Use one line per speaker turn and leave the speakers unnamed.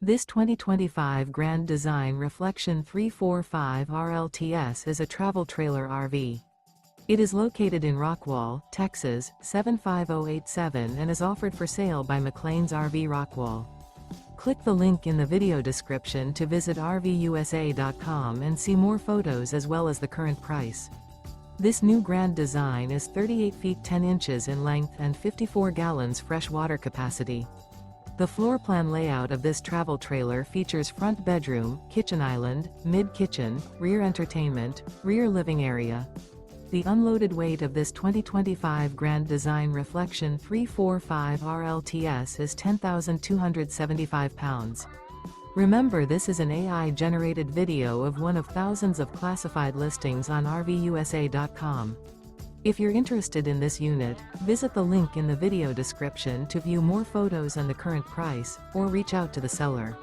This 2025 Grand Design Reflection 345 RLTS is a travel trailer RV. It is located in Rockwall, Texas, 75087 and is offered for sale by McClain's RV Rockwall. Click the link in the video description to visit RVUSA.com and see more photos as well as the current price. This new Grand Design is 38 feet 10 inches in length and 54 gallons fresh water capacity. The floor plan layout of this travel trailer features front bedroom, kitchen island, mid-kitchen, rear entertainment, rear living area. The unloaded weight of this 2025 Grand Design Reflection 345 RLTS is 10,275 pounds. Remember, this is an AI-generated video of one of thousands of classified listings on RVUSA.com. If you're interested in this unit, visit the link in the video description to view more photos and the current price, or reach out to the seller.